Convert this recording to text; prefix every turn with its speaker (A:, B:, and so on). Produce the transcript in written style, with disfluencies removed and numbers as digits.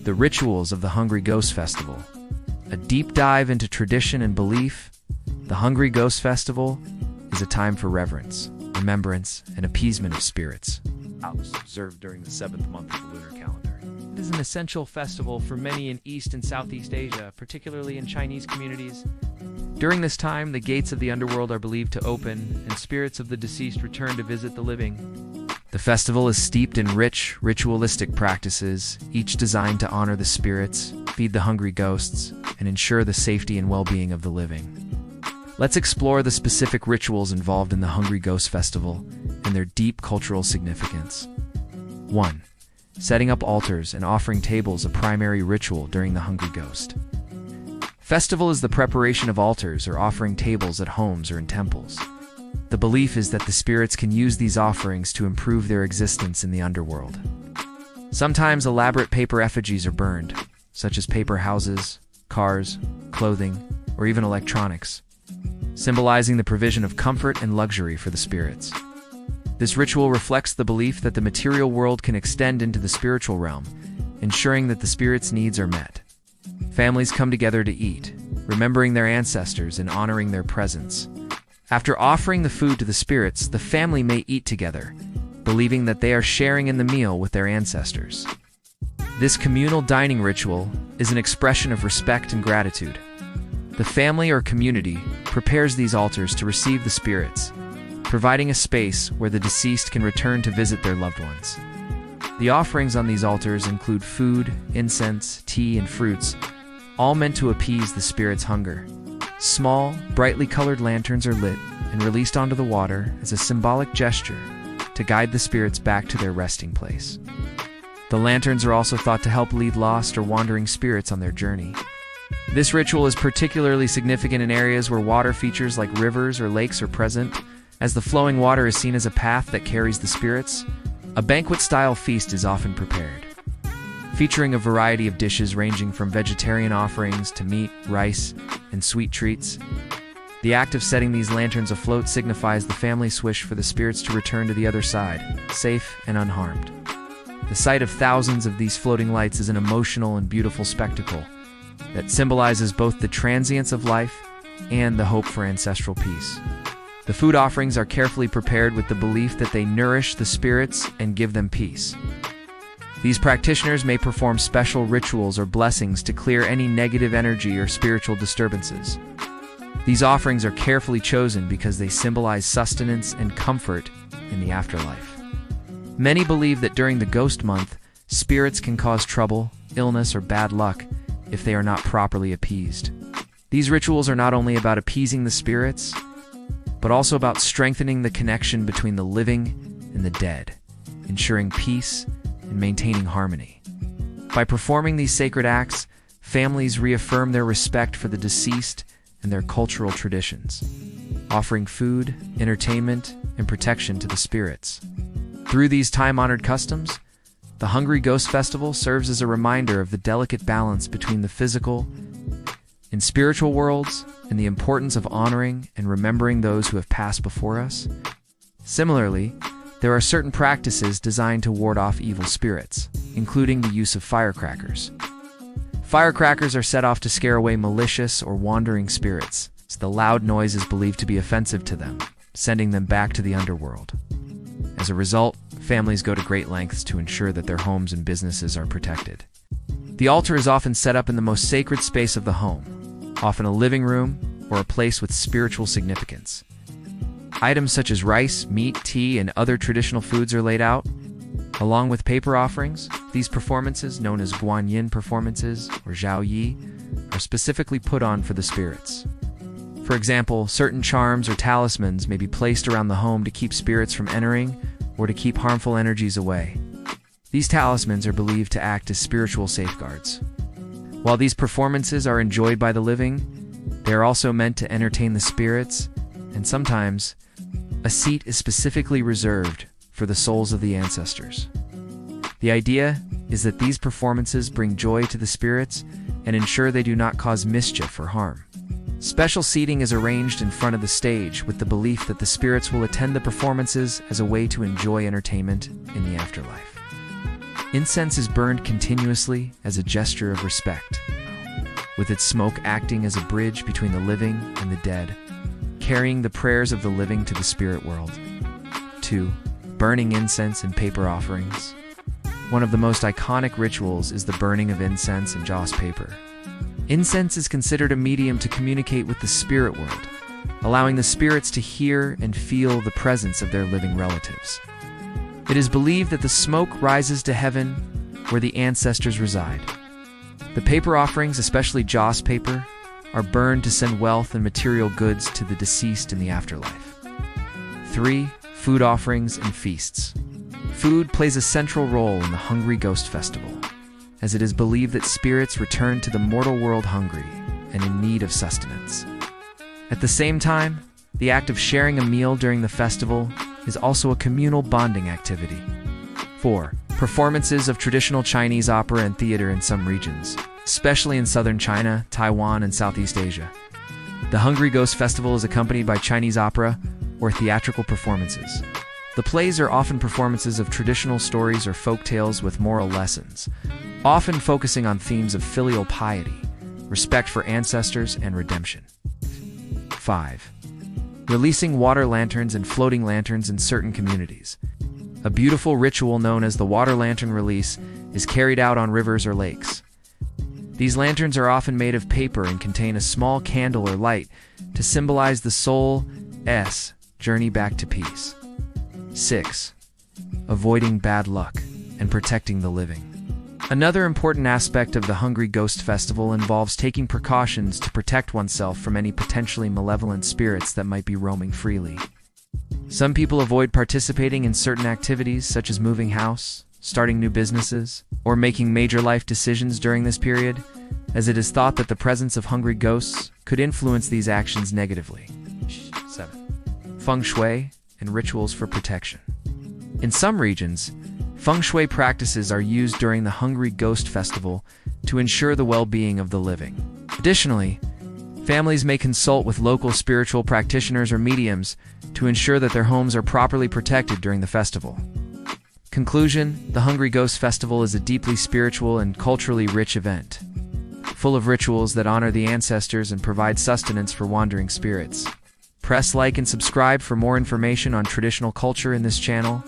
A: The rituals of the Hungry Ghost Festival. A deep dive into tradition and belief, the Hungry Ghost Festival is a time for reverence, remembrance, and appeasement of spirits. Observed during the 7th month of the lunar calendar. It is an essential festival for many in East and Southeast Asia, particularly in Chinese communities. During this time, the gates of the underworld are believed to open, and spirits of the deceased return to visit the living. The festival is steeped in rich, ritualistic practices, each designed to honor the spirits, feed the hungry ghosts, and ensure the safety and well-being of the living. Let's explore the specific rituals involved in the Hungry Ghost Festival and their deep cultural significance. 1. Setting up altars and offering tables, a primary ritual during the Hungry Ghost Festival is the preparation of altars or offering tables at homes or in temples. The belief is that the spirits can use these offerings to improve their existence in the underworld. Sometimes elaborate paper effigies are burned, such as paper houses, cars, clothing, or even electronics, symbolizing the provision of comfort and luxury for the spirits. This ritual reflects the belief that the material world can extend into the spiritual realm, ensuring that the spirits' needs are met. Families come together to eat, remembering their ancestors and honoring their presence. After offering the food to the spirits, the family may eat together, believing that they are sharing in the meal with their ancestors. This communal dining ritual is an expression of respect and gratitude. The family or community prepares these altars to receive the spirits, providing a space where the deceased can return to visit their loved ones. The offerings on these altars include food, incense, tea, and fruits, all meant to appease the spirits' hunger. Small, brightly colored lanterns are lit and released onto the water as a symbolic gesture to guide the spirits back to their resting place. The lanterns are also thought to help lead lost or wandering spirits on their journey. This ritual is particularly significant in areas where water features like rivers or lakes are present, as the flowing water is seen as a path that carries the spirits. A banquet-style feast is often prepared, featuring a variety of dishes ranging from vegetarian offerings to meat, rice, and sweet treats. The act of setting these lanterns afloat signifies the family's wish for the spirits to return to the other side, safe and unharmed. The sight of thousands of these floating lights is an emotional and beautiful spectacle that symbolizes both the transience of life and the hope for ancestral peace. The food offerings are carefully prepared with the belief that they nourish the spirits and give them peace. These practitioners may perform special rituals or blessings to clear any negative energy or spiritual disturbances. These offerings are carefully chosen because they symbolize sustenance and comfort in the afterlife. Many believe that during the ghost month, spirits can cause trouble, illness, or bad luck if they are not properly appeased. These rituals are not only about appeasing the spirits, but also about strengthening the connection between the living and the dead, ensuring peace and maintaining harmony. By performing these sacred acts, families reaffirm their respect for the deceased and their cultural traditions, offering food, entertainment, and protection to the spirits. Through these time-honored customs, the Hungry Ghost Festival serves as a reminder of the delicate balance between the physical and spiritual worlds and the importance of honoring and remembering those who have passed before us. Similarly, there are certain practices designed to ward off evil spirits, including the use of firecrackers. Firecrackers are set off to scare away malicious or wandering spirits, as the loud noise is believed to be offensive to them, sending them back to the underworld. As a result, families go to great lengths to ensure that their homes and businesses are protected. The altar is often set up in the most sacred space of the home, often a living room or a place with spiritual significance. Items such as rice, meat, tea, and other traditional foods are laid out, along with paper offerings. These performances, known as Guanyin performances or Zhao Yi, are specifically put on for the spirits. For example, certain charms or talismans may be placed around the home to keep spirits from entering or to keep harmful energies away. These talismans are believed to act as spiritual safeguards. While these performances are enjoyed by the living, they are also meant to entertain the spirits, and sometimes a seat is specifically reserved for the souls of the ancestors. The idea is that these performances bring joy to the spirits and ensure they do not cause mischief or harm. Special seating is arranged in front of the stage with the belief that the spirits will attend the performances as a way to enjoy entertainment in the afterlife. Incense is burned continuously as a gesture of respect, with its smoke acting as a bridge between the living and the dead, carrying the prayers of the living to the spirit world. 2. Burning incense and paper offerings. One of the most iconic rituals is the burning of incense and joss paper. Incense is considered a medium to communicate with the spirit world, allowing the spirits to hear and feel the presence of their living relatives. It is believed that the smoke rises to heaven where the ancestors reside. The paper offerings, especially joss paper, are burned to send wealth and material goods to the deceased in the afterlife. 3. Food offerings and feasts. Food plays a central role in the Hungry Ghost Festival, as it is believed that spirits return to the mortal world hungry and in need of sustenance. At the same time, the act of sharing a meal during the festival is also a communal bonding activity. 4. Performances of traditional Chinese opera and theater in some regions, especially in southern China, Taiwan, and Southeast Asia. The Hungry Ghost Festival is accompanied by Chinese opera or theatrical performances. The plays are often performances of traditional stories or folk tales with moral lessons, often focusing on themes of filial piety, respect for ancestors, and redemption. 5. Releasing water lanterns and floating lanterns in certain communities. A beautiful ritual known as the water lantern release is carried out on rivers or lakes. These lanterns are often made of paper and contain a small candle or light to symbolize the soul's journey back to peace. 6. Avoiding bad luck and protecting the living. Another important aspect of the Hungry Ghost Festival involves taking precautions to protect oneself from any potentially malevolent spirits that might be roaming freely. Some people avoid participating in certain activities such as moving house, starting new businesses, or making major life decisions during this period, as it is thought that the presence of hungry ghosts could influence these actions negatively. 7. Feng Shui and rituals for protection. In some regions, Feng Shui practices are used during the Hungry Ghost Festival to ensure the well-being of the living. Additionally, families may consult with local spiritual practitioners or mediums to ensure that their homes are properly protected during the festival. Conclusion: the Hungry Ghost Festival is a deeply spiritual and culturally rich event, full of rituals that honor the ancestors and provide sustenance for wandering spirits. Press like and subscribe for more information on traditional culture in this channel.